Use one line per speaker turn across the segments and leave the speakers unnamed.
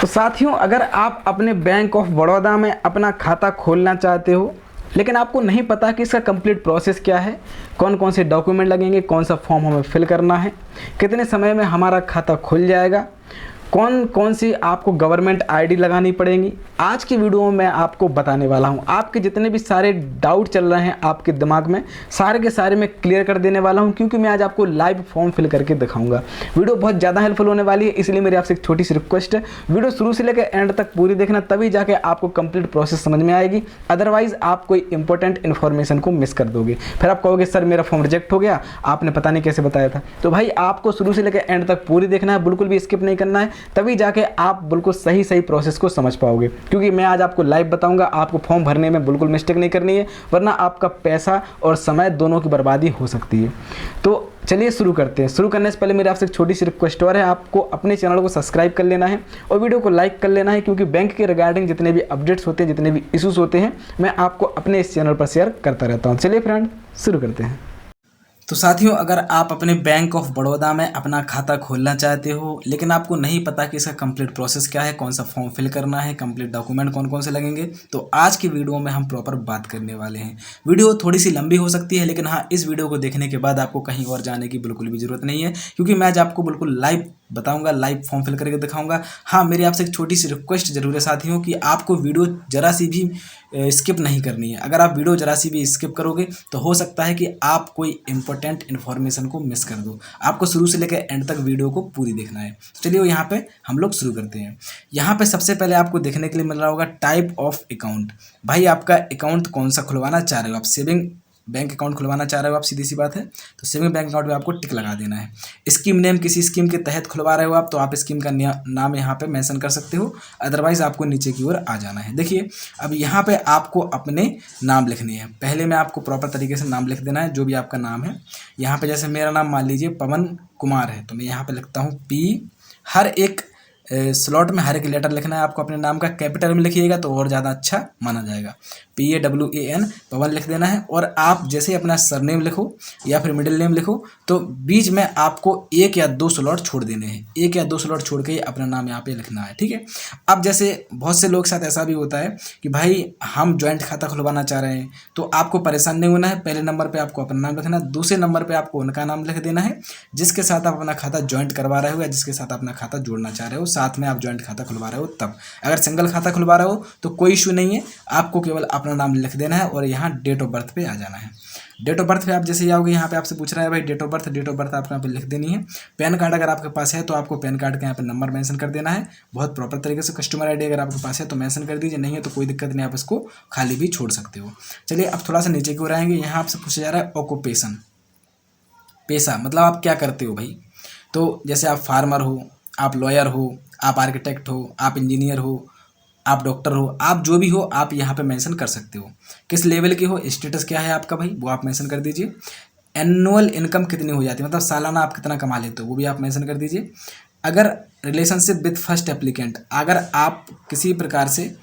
तो साथियों, अगर आप अपने बैंक ऑफ बड़ौदा में अपना खाता खोलना चाहते हो लेकिन आपको नहीं पता कि इसका कंप्लीट प्रोसेस क्या है, कौन कौन से डॉक्यूमेंट लगेंगे, कौन सा फॉर्म हमें फिल करना है, कितने समय में हमारा खाता खुल जाएगा, कौन कौन सी आपको गवर्नमेंट आईडी लगानी पड़ेगी, आज की वीडियो में मैं आपको बताने वाला हूं। आपके जितने भी सारे डाउट चल रहे हैं आपके दिमाग में, सारे के सारे मैं क्लियर कर देने वाला हूं, क्योंकि मैं आज आपको लाइव फॉर्म फिल करके दिखाऊंगा। वीडियो बहुत ज़्यादा हेल्पफुल होने वाली है, इसलिए मेरी आपसे एक छोटी सी रिक्वेस्ट है, वीडियो शुरू से लेकर एंड तक पूरी देखना, तभी जाके आपको कंप्लीट प्रोसेस समझ में आएगी। अदरवाइज आप कोई इंपॉर्टेंट इन्फॉर्मेशन को मिस कर दोगे, फिर आप कहोगे सर मेरा फॉर्म रिजेक्ट हो गया, आपने पता नहीं कैसे बताया था। तो भाई आपको शुरू से लेकर एंड तक पूरी देखना है, बिल्कुल भी स्किप नहीं करना है, तभी जाके आप बिल्कुल सही सही प्रोसेस को समझ पाओगे। क्योंकि मैं आज आपको लाइव बताऊंगा, आपको फॉर्म भरने में बिल्कुल मिस्टेक नहीं करनी है, वरना आपका पैसा और समय दोनों की बर्बादी हो सकती है। तो चलिए शुरू करते हैं। शुरू करने से पहले मेरी आपसे एक छोटी सी रिक्वेस्ट और है, आपको अपने चैनल को सब्सक्राइब कर लेना है और वीडियो को लाइक कर लेना है, क्योंकि बैंक के रिगार्डिंग जितने भी अपडेट्स होते हैं, जितने भी इश्यूज होते हैं, मैं आपको अपने इस चैनल पर शेयर करता रहता हूँ। चलिए फ्रेंड, शुरू करते हैं। तो साथियों, अगर आप अपने बैंक ऑफ बड़ौदा में अपना खाता खोलना चाहते हो लेकिन आपको नहीं पता कि इसका कंप्लीट प्रोसेस क्या है, कौन सा फॉर्म फिल करना है, कंप्लीट डॉक्यूमेंट कौन कौन से लगेंगे, तो आज की वीडियो में हम प्रॉपर बात करने वाले हैं। वीडियो थोड़ी सी लंबी हो सकती है, लेकिन हाँ, इस वीडियो को देखने के बाद आपको कहीं और जाने की बिल्कुल भी जरूरत नहीं है, क्योंकि मैं आज आपको बिल्कुल लाइव बताऊंगा, लाइव फॉर्म फिल करके दिखाऊंगा। हाँ, मेरी आपसे एक छोटी सी रिक्वेस्ट जरूर है साथियों कि आपको वीडियो जरा सी भी स्किप नहीं करनी है। अगर आप वीडियो जरा सी भी स्किप करोगे तो हो सकता है कि आप कोई इंपॉर्टेंट इन्फॉर्मेशन को मिस कर दो। आपको शुरू से लेकर एंड तक वीडियो को पूरी देखना है। चलिए यहाँ पे हम लोग शुरू करते हैं। यहाँ पे सबसे पहले आपको देखने के लिए मिल रहा होगा टाइप ऑफ अकाउंट। भाई आपका अकाउंट कौन सा खुलवाना चाह रहे हो, आप सेविंग बैंक अकाउंट खुलवाना चाह रहे हो आप, सीधी सी बात है, तो सेविंग बैंक अकाउंट में आपको टिक लगा देना है। स्कीम नेम, किसी स्कीम के तहत खुलवा रहे हो आप, तो आप स्कीम का नाम यहाँ पे मेंशन कर सकते हो, अदरवाइज आपको नीचे की ओर आ जाना है। देखिए, अब यहाँ पे आपको अपने नाम लिखने हैं। पहले में आपको प्रॉपर तरीके से नाम लिख देना है, जो भी आपका नाम है। यहाँ पे जैसे मेरा नाम मान लीजिए पवन कुमार है, तो मैं यहाँ पे लिखता हूँ पी। हर एक स्लॉट में हर एक लेटर लिखना है आपको अपने नाम का, कैपिटल में लिखिएगा तो और ज़्यादा अच्छा माना जाएगा। PAWAN पवन लिख देना है। और आप जैसे ही अपना सरनेम लिखो या फिर मिडिल नेम लिखो, तो बीच में आपको 1 या 2 स्लॉट छोड़ देने हैं। 1 या 2 स्लॉट छोड़ के ही अपना नाम यहाँ पे लिखना है, ठीक है। अब जैसे बहुत से लोग के साथ ऐसा भी होता है कि भाई हम ज्वाइंट खाता खुलवाना चाह रहे हैं, तो आपको परेशान नहीं होना है। पहले नंबर पर आपको अपना नाम लिखना है, दूसरे नंबर पर आपको उनका नाम लिख देना है जिसके साथ आप अपना खाता ज्वाइंट करवा रहे हो या जिसके साथ अपना खाता जोड़ना चाह रहे हो, साथ में आप ज्वाइंट खाता खुलवा रहे हो। तब अगर सिंगल खाता खुलवा रहे हो तो कोई इशू नहीं है, आपको केवल अपना नाम लिख देना है और यहाँ डेट ऑफ बर्थ पे आ जाना है। डेट ऑफ बर्थ पे आप जैसे ही आओगे, यहाँ पे आपसे पूछ रहा है भाई डेट ऑफ बर्थ आपको यहाँ पे लिख देनी है। पैन कार्ड अगर आपके पास है तो आपको पैन कार्ड का यहाँ पे नंबर मेंशन कर देना है, बहुत प्रॉपर तरीके से। कस्टमर आईडी अगर आपके पास है तो मेंशन कर दीजिए, नहीं है तो कोई दिक्कत नहीं, आप इसको खाली भी छोड़ सकते हो। चलिए अब थोड़ा सा नीचे की ओर आएंगे। यहाँ आपसे पूछा जा रहा है ऑक्यूपेशन, पेशा, मतलब आप क्या करते हो भाई। तो जैसे आप फार्मर हो, आप लॉयर हो, आप आर्किटेक्ट हो, आप इंजीनियर हो, आप डॉक्टर हो, आप जो भी हो आप यहाँ पे मेंशन कर सकते हो। किस लेवल के हो, स्टेटस क्या है आपका भाई, वो आप मेंशन कर दीजिए। एनुअल इनकम कितनी हो जाती है, मतलब सालाना आप कितना कमा लेते हो, वो भी आप मेंशन कर दीजिए। अगर रिलेशनशिप विथ फर्स्ट एप्लीकेंट, अगर आप किसी प्रकार से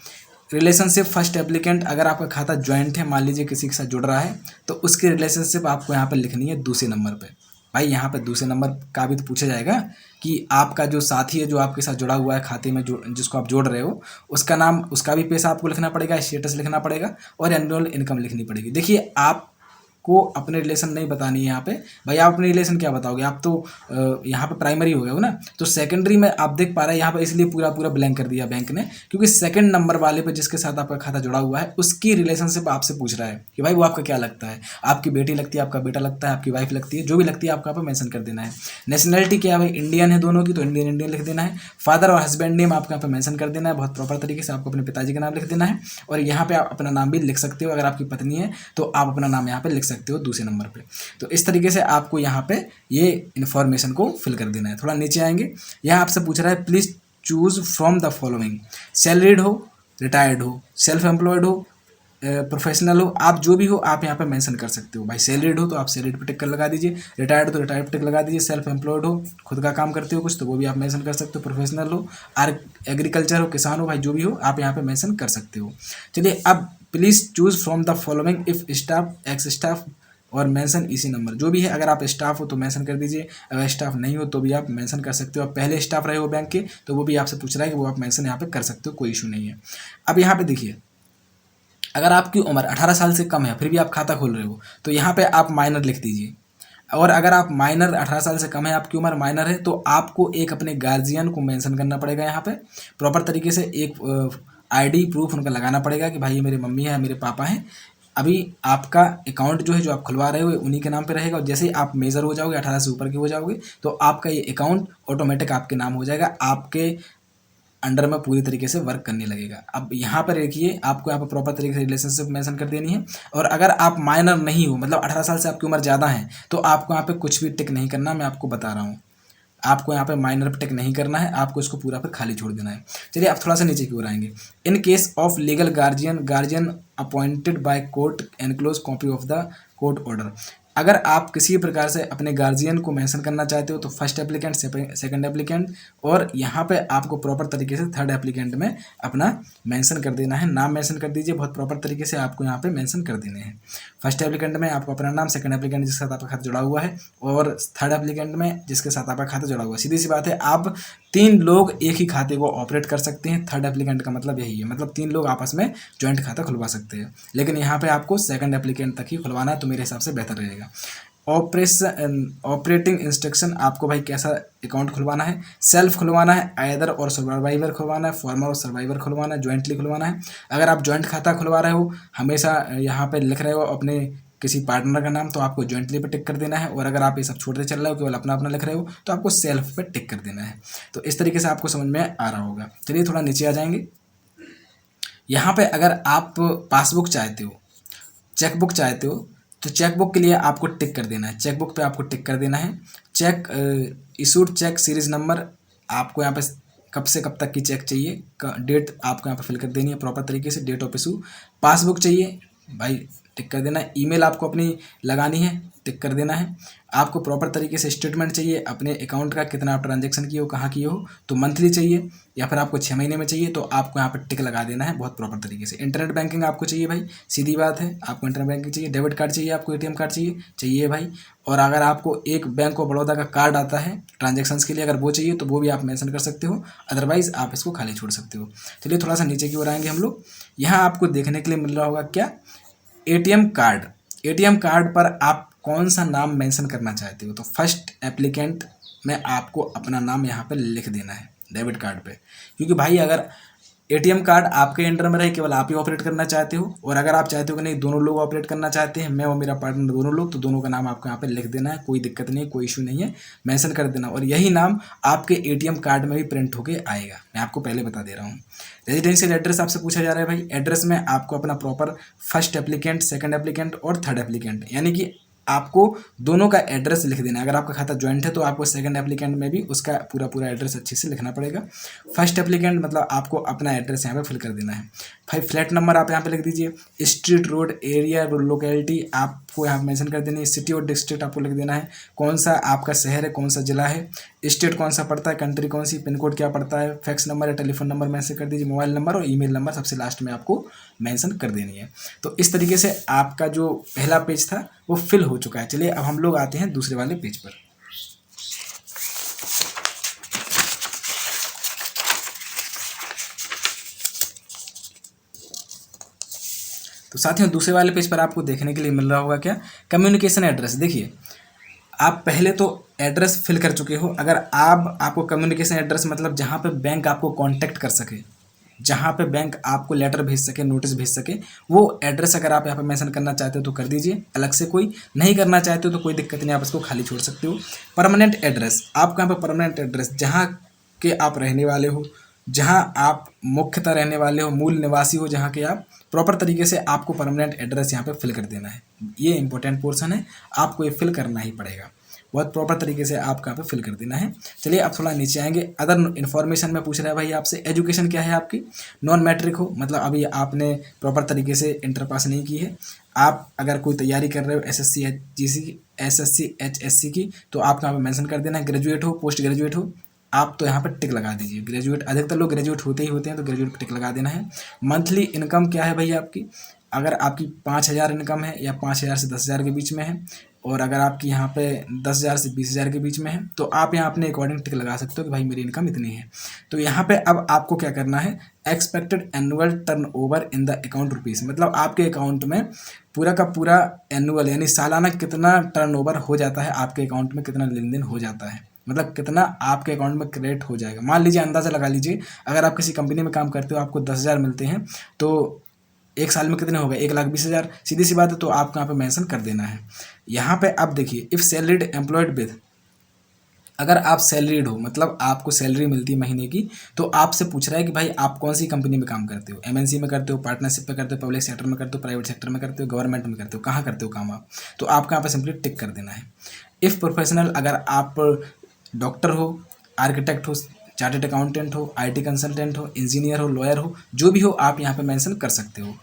रिलेशनशिप फर्स्ट एप्लीकेंट, अगर आपका खाता ज्वाइंट है, मान लीजिए किसी के साथ जुड़ रहा है, तो उसकी रिलेशनशिप आपको यहाँ पर लिखनी है दूसरे नंबर पर। भाई यहाँ पे दूसरे नंबर का भी तो पूछा जाएगा कि आपका जो साथी है, जो आपके साथ जुड़ा हुआ है खाते में, जो जिसको आप जोड़ रहे हो, उसका नाम, उसका भी पैसा आपको लिखना पड़ेगा, स्टेटस लिखना पड़ेगा और एनुअल इनकम लिखनी पड़ेगी। देखिए, आप को अपने रिलेशन नहीं बतानी है यहाँ पे। भाई आप अपने रिलेशन क्या बताओगे, आप तो यहाँ पे प्राइमरी हो गए हो ना, तो सेकेंडरी में आप देख पा रहे हैं यहाँ पे, इसलिए पूरा पूरा ब्लैंक कर दिया बैंक ने, क्योंकि सेकंड नंबर वाले पे जिसके साथ आपका खाता जुड़ा हुआ है उसकी रिलेशनशिप आपसे पूछ रहा है कि भाई वो आपका क्या लगता है, आपकी बेटी लगती है, आपका बेटा लगता है, आपकी वाइफ लगती है, जो भी लगती है आपको यहाँ पे मेंशन कर देना है। नेशनलिटी क्या है भाई, इंडियन है दोनों की, तो इंडियन इंडियन लिख देना है। फादर और हस्बैंड नेम आपको यहाँ पे मेंशन कर देना है, बहुत प्रॉपर तरीके से आपको अपने पिताजी का नाम लिख देना है। और यहाँ पे आप अपना नाम भी लिख सकते हो, अगर आपकी पत्नी है तो आप अपना नाम यहाँ पे लिख सकते हो दूसरे नंबर पे। तो इस तरीके से आपको यहाँ पे ये इन्फॉर्मेशन को फिल कर देना है। थोड़ा नीचे आएंगे, यहाँ आपसे पूछ रहा है please choose from the following, salaried हो, रिटायर्ड हो, सेल्फ एम्प्लॉयड हो, प्रोफेशनल हो, आप जो भी हो आप यहाँ पे मेंशन कर सकते हो। भाई सैलरीड हो तो आप सैलरीड पे टिक कर लगा दीजिए, रिटायर्ड हो तो रिटायर्ड पे टिक लगा दीजिए, सेल्फ एम्प्लॉयड हो, खुद का काम करते हो कुछ, तो वो भी आप मेंशन कर सकते हो, प्रोफेशनल हो, एग्रीकल्चर हो, किसान हो, भाई जो भी हो आप यहाँ पे मेंशन कर सकते हो। चलिए अब please choose from the following if staff, x staff, और मेंशन इसी नंबर जो भी है। अगर आप स्टाफ हो तो मेंशन कर दीजिए, अगर स्टाफ नहीं हो तो भी आप मेंशन कर सकते हो। आप पहले स्टाफ रहे हो बैंक के तो वो भी आपसे पूछ रहा है कि वो आप मेंशन यहाँ पे कर सकते हो, कोई इशू नहीं है। अब यहाँ पे देखिए, अगर आपकी उम्र 18 साल से कम है फिर भी आप खाता खोल रहे हो तो यहाँ पे आप माइनर लिख दीजिए। और अगर आप माइनर 18 साल से कम है, आपकी उम्र माइनर है, तो आपको एक अपने गार्जियन को मेंशन करना पड़ेगा यहाँ पे प्रॉपर तरीके से। एक आईडी प्रूफ उनका लगाना पड़ेगा कि भाई ये मेरे मम्मी है, मेरे पापा हैं। अभी आपका अकाउंट जो है जो आप खुलवा रहे हो उन्हीं के नाम पे रहेगा, और जैसे ही आप मेजर हो जाओगे, 18 से ऊपर के हो जाओगे, तो आपका ये अकाउंट ऑटोमेटिक आपके नाम हो जाएगा, आपके अंडर में पूरी तरीके से वर्क करने लगेगा। अब यहाँ पर देखिए, आपको यहाँ पर प्रॉपर तरीके से रिलेशनशिप मेंशन कर देनी है। और अगर आप माइनर नहीं हो, मतलब 18 साल से आपकी उम्र ज़्यादा है, तो आपको यहाँ पे कुछ भी टिक नहीं करना, मैं आपको बता रहा हूँ। आपको यहाँ पे माइनर पे टिक नहीं करना है, आपको इसको पूरा पे खाली छोड़ देना है। चलिए आप थोड़ा सा नीचे की ओर आएंगे। In case of legal guardian appointed by court enclose copy of the court order. अगर आप किसी प्रकार से अपने गार्जियन को मेंशन करना चाहते हो तो फर्स्ट एप्लीकेंट, सेकंड एप्लीकेंट, और यहाँ पे आपको प्रॉपर तरीके से थर्ड एप्लीकेंट में अपना मेंशन कर देना है। नाम मेंशन कर दीजिए, बहुत प्रॉपर तरीके से आपको यहाँ पे मेंशन कर देने हैं। फर्स्ट एप्लीकेंट में आपको अपना नाम, सेकंड एप्लीकेंट जिसके साथ आपका खाता जुड़ा हुआ है, और थर्ड एप्लीकेंट में जिसके साथ आपका खाता जुड़ा हुआ है। सीधी सी बात है, आप 3 लोग एक ही खाते को ऑपरेट कर सकते हैं। थर्ड एप्लीकेंट का मतलब यही है, मतलब 3 लोग आपस में ज्वाइंट खाता खुलवा सकते हैं। लेकिन यहाँ पे आपको सेकंड एप्लीकेंट तक ही खुलवाना है, तो मेरे हिसाब से बेहतर रहेगा। ऑपरेटिंग इंस्ट्रक्शन, आपको भाई कैसा अकाउंट खुलवाना है, सेल्फ खुलवाना है, आइदर और सर्वाइवर खुलवाना है, फॉर्मर और सर्वाइवर खुलवाना है, ज्वाइंटली खुलवाना है। अगर आप ज्वाइंट खाता खुलवा रहे हो, हमेशा यहाँ पे लिख रहे हो अपने किसी पार्टनर का नाम, तो आपको ज्वाइंटली पे टिक कर देना है। और अगर आप ये सब छोड़ते चल रहे हो, केवल अपना अपना लिख रहे हो, तो आपको सेल्फ पे टिक कर देना है। तो इस तरीके से आपको समझ में आ रहा होगा। चलिए थोड़ा नीचे आ जाएंगे। यहाँ पे अगर आप पासबुक चाहते हो, चेकबुक चाहते हो, तो चेकबुक के लिए आपको टिक कर देना है। चेकबुक पे आपको टिक कर देना है। Cheque issued cheque series number, आपको यहाँ पे कब से कब तक की चेक चाहिए, डेट आपको यहाँ पे फिल कर देनी है प्रॉपर तरीके से, डेट ऑफ इशू। पासबुक चाहिए भाई, टिक कर देना है। ईमेल आपको अपनी लगानी है, टिक कर देना है। आपको प्रॉपर तरीके से स्टेटमेंट चाहिए अपने अकाउंट का, कितना आप ट्रांजैक्शन किए हो, कहाँ किए हो, तो मंथली चाहिए या फिर आपको 6 महीने में चाहिए, तो आपको यहाँ पर टिक लगा देना है बहुत प्रॉपर तरीके से। इंटरनेट बैंकिंग आपको चाहिए भाई, सीधी बात है, आपको इंटरनेट बैंकिंग चाहिए। डेबिट कार्ड चाहिए आपको, एटीएम कार्ड चाहिए भाई। और अगर आपको एक बैंक ऑफ बड़ौदा का कार्ड आता है ट्रांजेक्शन्स के लिए, अगर वो चाहिए तो वो भी आप मेंशन कर सकते हो, अदरवाइज आप इसको खाली छोड़ सकते हो। चलिए थोड़ा सा नीचे की ओर आएंगे हम लोग। यहाँ आपको देखने के लिए मिल रहा होगा क्या, एटीएम कार्ड। एटीएम कार्ड पर आप कौन सा नाम मेंशन करना चाहते हो, तो फर्स्ट एप्लीकेंट में आपको अपना नाम यहाँ पे लिख देना है डेबिट कार्ड पे। क्योंकि भाई अगर एटीएम कार्ड आपके अंडर में रहे, केवल आप ही ऑपरेट करना चाहते हो, और अगर आप चाहते हो कि नहीं दोनों लोग ऑपरेट करना चाहते हैं, मैं और मेरा पार्टनर दोनों लोग, तो दोनों का नाम आपको यहाँ पे लिख देना है। कोई दिक्कत नहीं है, कोई इशू नहीं है, मेंशन कर देना। और यही नाम आपके एटीएम कार्ड में भी प्रिंट होके आएगा, मैं आपको पहले बता दे रहा हूँ। रेजिडेंशियल एड्रेस आपसे पूछा जा रहा है भाई, एड्रेस में आपको अपना proper first applicant, second applicant और थर्ड एप्लीकेंट, यानी कि आपको दोनों का एड्रेस लिख देना है। अगर आपका खाता ज्वाइंट है तो आपको सेकंड एप्लीकेंट में भी उसका पूरा एड्रेस अच्छे से लिखना पड़ेगा। फर्स्ट एप्लीकेंट मतलब आपको अपना एड्रेस यहाँ पे फिल कर देना है। भाई फ्लैट नंबर आप यहाँ पे लिख दीजिए। स्ट्रीट, रोड, एरिया, लोकेलिटी आपको यहाँ मेंशन कर देनी है। सिटी और डिस्ट्रिक्ट आपको लिख देना है, कौन सा आपका शहर है, कौन सा जिला है, स्टेट कौन सा पड़ता है, कंट्री कौन सी, पिन कोड क्या पड़ता है, फैक्स नंबर या टेलीफोन नंबर मेंशन कर दीजिए, मोबाइल नंबर और ईमेल नंबर सबसे लास्ट में आपको मेंशन कर देनी है। तो इस तरीके से आपका जो पहला पेज था वो फिल हो चुका है। चलिए अब हम लोग आते हैं दूसरे वाले पेज पर। तो साथियों दूसरे वाले पेज पर आपको देखने के लिए मिल रहा होगा क्या, कम्युनिकेशन एड्रेस। देखिए आप पहले तो एड्रेस फिल कर चुके हो। अगर आपको कम्युनिकेशन एड्रेस मतलब जहाँ पे बैंक आपको कांटेक्ट कर सके, जहाँ पे बैंक आपको लेटर भेज सके, नोटिस भेज सके, वो एड्रेस अगर आप यहाँ पे मेंशन करना चाहते हो तो कर दीजिए अलग से। कोई नहीं करना चाहते हो तो कोई दिक्कत नहीं, आप इसको खाली छोड़ सकते हो। परमानेंट एड्रेस, आपका यहाँ पे परमानेंट एड्रेस जहाँ के आप रहने वाले हो, जहाँ आप मुख्यतः रहने वाले हो, मूल निवासी हो जहाँ के आप, प्रॉपर तरीके से आपको परमानेंट एड्रेस यहाँ पे फिल कर देना है। ये इंपॉर्टेंट पोर्शन है, आपको ये फिल करना ही पड़ेगा, बहुत प्रॉपर तरीके से आपको यहाँ पे फिल कर देना है। चलिए अब थोड़ा नीचे आएंगे। अदर इन्फॉर्मेशन में पूछ रहा है भाई आपसे, एजुकेशन क्या है आपकी, नॉन मैट्रिक हो, मतलब अभी आपने प्रॉपर तरीके से इंटर पास नहीं की है, आप अगर कोई तैयारी कर रहे हो एसएससी एचएससी की, तो आपको यहाँ पे मेंशन कर देना है। ग्रेजुएट हो, पोस्ट ग्रेजुएट हो, आप तो यहाँ पर टिक लगा दीजिए। ग्रेजुएट, अधिकतर लोग ग्रेजुएट होते ही होते हैं, तो ग्रेजुएट पर टिक लगा देना है। मंथली इनकम क्या है भाई आपकी, अगर आपकी 5,000 इनकम है या 5,000 से 10,000 के बीच में है, और अगर आपकी यहाँ पे 10,000 से 20,000 के बीच में है, तो आप यहाँ अपने अकॉर्डिंग टिक लगा सकते हो कि भाई मेरी इनकम इतनी है। तो यहाँ पे अब आपको क्या करना है, expected annual turnover in the account rupees, मतलब आपके अकाउंट में पूरा का पूरा एनुअल यानी सालाना कितना टर्नओवर हो जाता है, आपके अकाउंट में कितना लेन देन हो जाता है, मतलब कितना आपके अकाउंट में क्रेडिट हो जाएगा। मान लीजिए, अंदाज़ा लगा लीजिए, अगर आप किसी कंपनी में काम करते हो, आपको 10,000 मिलते हैं, तो एक साल में कितने हो गए, 1,20,000, सीधी सी बात है। तो आपको यहाँ पे मेंशन कर देना है। यहाँ पे अब देखिए, इफ़ सैलरीड एम्प्लॉयड विद, अगर आप सैलरीड हो, मतलब आपको सैलरी मिलती है महीने की, तो आपसे पूछ रहा है कि भाई आप कौन सी कंपनी में काम करते हो, एमएनसी में करते हो, पार्टनरशिप में करते हो, पब्लिक सेक्टर में करते हो, प्राइवेट सेक्टर में करते हो, गवर्नमेंट में करते हो, कहाँ करते हो काम आप, तो आपको यहाँ पे सिंपली टिक कर देना है। इफ़ प्रोफेशनल, अगर आप डॉक्टर हो, आर्किटेक्ट हो, चार्टर्ड अकाउंटेंट हो, आईटी कंसल्टेंट हो, इंजीनियर हो, लॉयर हो, जो भी हो आप यहाँ पे मेंशन कर सकते हो।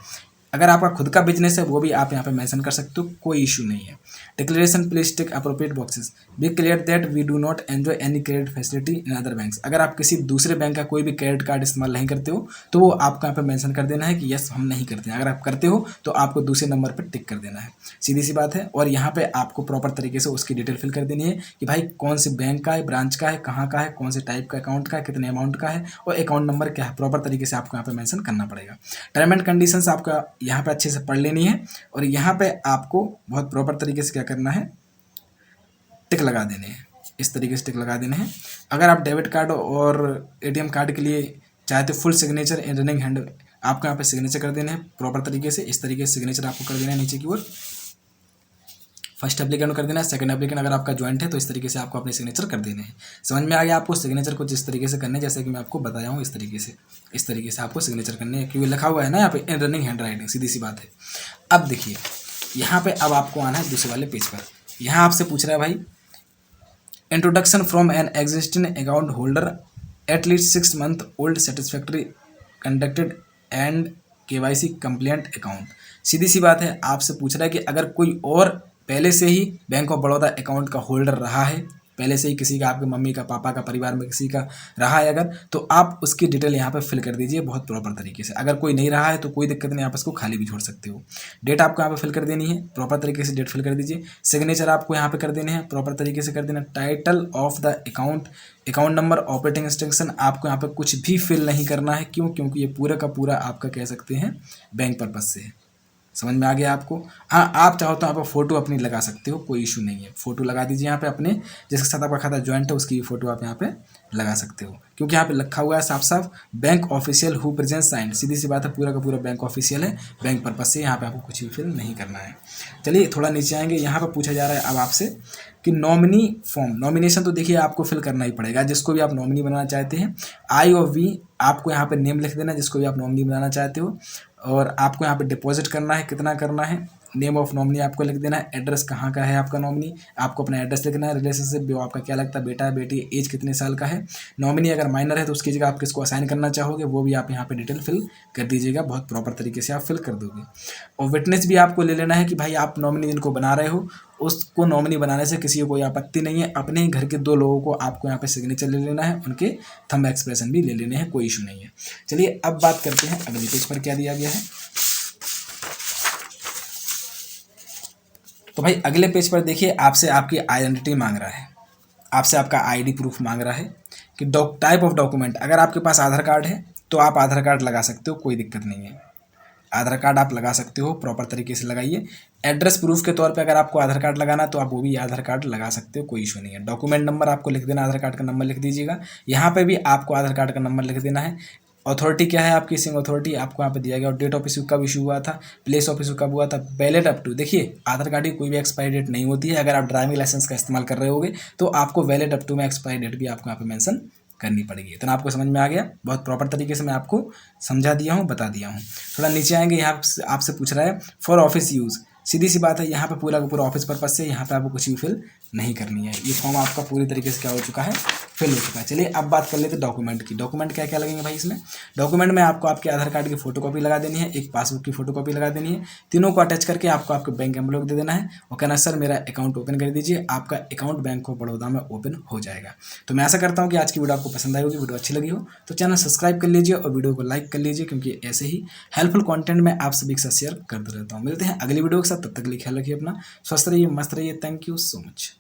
अगर आपका खुद का बिजनेस है वो भी आप यहाँ पे मेंशन कर सकते हो, कोई इशू नहीं है। Declaration please tick appropriate boxes, be clear that we do not enjoy any credit facility in other banks. अगर आप किसी दूसरे बैंक का कोई भी क्रेडिट कार्ड इस्तेमाल नहीं करते हो, तो वो आपको यहाँ पे मेंशन कर देना है कि यस हम नहीं करते हैं। अगर आप करते हो तो आपको दूसरे नंबर पर टिक कर देना है, सीधी सी बात है। और यहाँ पे आपको प्रॉपर तरीके से उसकी डिटेल फिल कर देनी है कि भाई कौन से बैंक का है, ब्रांच का है, कहाँ का है, कौन से टाइप का अकाउंट का है, कितने अमाउंट का है, और अकाउंट नंबर क्या है, प्रॉपर तरीके से आपको यहाँ पे मेंशन करना पड़ेगा। टर्म एंड कंडीशंस आपका यहाँ पे अच्छे से पढ़ लेनी है, और यहाँ पे आपको बहुत प्रॉपर तरीके से क्या करना है, टिक लगा देने हैं। इस तरीके से टिक लगा देने हैं। अगर आप डेबिट कार्ड और एटीएम कार्ड के लिए चाहते हो फुल सिग्नेचर इन रनिंग हैंड, आपको यहाँ पे सिग्नेचर कर देने हैं प्रॉपर तरीके से। इस तरीके से सिग्नेचर आपको कर देना है नीचे की ओर। फर्स्ट एप्लीकेंट कर देना है, सेकंड एप्लीकेंट अगर आपका ज्वाइंट है तो इस तरीके से आपको अपने सिग्नेचर कर देने हैं। समझ में आ गया आपको सिग्नेचर को जिस तरीके से करने, जैसे कि मैं आपको बताया हूँ, इस तरीके से आपको सिग्नेचर करने हैं, क्योंकि लिखा हुआ है ना यहाँ पे इन रनिंग हैंड राइटिंग, सीधी सी बात है। अब देखिए यहाँ पे अब आपको आना है दूसरे वाले पेज पर। यहाँ आपसे पूछ रहा है भाई, introduction from an existing account holder at least 6 month old satisfactory conducted and KYC compliant account. सीधी सी बात है, आपसे पूछ रहा है कि अगर कोई और पहले से ही बैंक ऑफ बड़ौदा अकाउंट का होल्डर रहा है, पहले से ही किसी का, आपके मम्मी का, पापा का, परिवार में किसी का रहा है अगर, तो आप उसकी डिटेल यहाँ पे फिल कर दीजिए बहुत प्रॉपर तरीके से। अगर कोई नहीं रहा है तो कोई दिक्कत नहीं, आप इसको खाली भी छोड़ सकते हो। डेट आपको यहाँ पे फिल कर देनी है, प्रॉपर तरीके से डेट फिल कर दीजिए। सिग्नेचर आपको यहाँ पे कर देने हैं, प्रॉपर तरीके से कर देना। Title of the account, account number, operating instruction, आपको यहाँ पे कुछ भी फिल नहीं करना है। क्यों? क्योंकि ये पूरा का पूरा आपका कह सकते हैं बैंक पर्पज से है। समझ में आ गया आपको? हाँ, आप चाहो तो यहाँ पर फोटो अपनी लगा सकते हो, कोई इशू नहीं है। फोटो लगा दीजिए यहाँ पे अपने, जिसके साथ आपका खाता ज्वाइंट है उसकी फोटो आप यहाँ पे लगा सकते हो, क्योंकि यहाँ पे लिखा हुआ है साफ साफ bank official who present sign. सीधी सी बात है, पूरा का पूरा बैंक ऑफिशियल है, बैंक पर्पज से यहाँ पे आपको कुछ भी फिल नहीं करना है। चलिए थोड़ा नीचे आएंगे, यहाँ पर पूछा जा रहा है अब आपसे कि नॉमिनी फॉर्म, नॉमिनेशन तो देखिए आपको फिल करना ही पड़ेगा, जिसको भी आप नॉमिनी बनाना चाहते हैं। आई और वी आपको यहाँ पे नेम लिख देना जिसको भी आप नॉमिनी बनाना चाहते हो, और आपको यहाँ पे डिपॉजिट करना है, कितना करना है, नेम ऑफ नॉमिनी आपको लिख देना है, एड्रेस कहाँ का है आपका नॉमिनी, आपको अपना एड्रेस लिखना है, रिलेशनशिप वो आपका क्या लगता है, बेटा है बेटी, एज कितने साल का है, नॉमिनी अगर माइनर है तो उसकी जगह आप किसको असाइन करना चाहोगे वो भी आप यहाँ पे डिटेल फिल कर दीजिएगा, बहुत प्रॉपर तरीके से आप फिल कर दोगे। और विटनेस भी आपको ले लेना है कि भाई आप नॉमिनी जिनको बना रहे हो उसको नॉमिनी बनाने से किसी को कोई आपत्ति नहीं है। अपने ही घर के 2 लोगों को आपको यहाँ पे सिग्नेचर ले लेना है, उनके थंब एक्सप्रेशन भी ले लेने हैं, कोई इशू नहीं है। चलिए अब बात करते हैं अगले पेज पर क्या दिया गया है। तो भाई अगले पेज पर देखिए, आपसे आपकी आइडेंटिटी मांग रहा है, आपसे आपका आईडी प्रूफ मांग रहा है कि टाइप ऑफ डॉक्यूमेंट, अगर आपके पास आधार कार्ड है तो आप आधार कार्ड लगा सकते हो, कोई दिक्कत नहीं है, आधार कार्ड आप लगा सकते हो, प्रॉपर तरीके से लगाइए। एड्रेस प्रूफ के तौर पे अगर आपको आधार कार्ड लगाना है तो आप वो भी आधार कार्ड लगा सकते हो, कोई इशू नहीं है। डॉक्यूमेंट नंबर आपको लिख देना, आधार कार्ड का नंबर लिख दीजिएगा, यहाँ पे भी आपको आधार कार्ड का नंबर लिख देना है। अथॉरिटी क्या है आपकी, इसिंग अथॉरिटी आपको यहाँ पे दिया गया, और डेट ऑफ इशू कब इशू हुआ था, प्लेस ऑफ इशू कब हुआ था, वैलिड अप टू, देखिए आधार कार्ड की कोई भी एक्सपायरी डेट नहीं होती है। अगर आप ड्राइविंग लाइसेंस का इस्तेमाल कर रहे होगे तो आपको वैलिड अप टू में एक्सपायरी डेट भी आपको यहाँ पे मेंशन करनी पड़ेगी। इतना आपको समझ में आ गया? बहुत प्रॉपर तरीके से मैं आपको समझा दिया हूँ, बता दिया हूँ। थोड़ा नीचे आएंगे, यहाँ आपसे पूछ रहा है फॉर ऑफिस यूज़, सीधी सी बात है, यहाँ पे पूरा का पूरा ऑफिस पर्पज से यहाँ पे आपको कुछ भी फिल नहीं करनी है। ये फॉर्म आपका पूरी तरीके से क्या हो चुका है, फिल हो चुका है। चलिए अब बात कर लेते हैं डॉक्यूमेंट की। डॉक्यूमेंट क्या क्या लगेंगे भाई इसमें। डॉक्यूमेंट में आपको आपके आधार कार्ड की फोटोकॉपी लगा देनी है, एक पासबुक की फोटोकॉपी लगा देनी है, तीनों को अटैच करके आपको आपके बैंक एम्प्लॉय को दे देना है और कहना सर मेरा अकाउंट ओपन कर दीजिए, आपका अकाउंट बैंक ऑफ बड़ौदा में ओपन हो जाएगा। तो मैं ऐसा करता हूँ कि आज की वीडियो आपको पसंद आई होगी, वीडियो अच्छी लगी हो तो चैनल सब्सक्राइब कर लीजिए और वीडियो को लाइक कर लीजिए, क्योंकि ऐसे ही हेल्पफुल कंटेंट मैं आप सभी के साथ शेयर करता रहता हूँ। मिलते हैं अगली वीडियो के साथ, तब तक के लिए ख्याल रखिए अपना, स्वस्थ रहिए, मस्त रहिए। Thank you so much.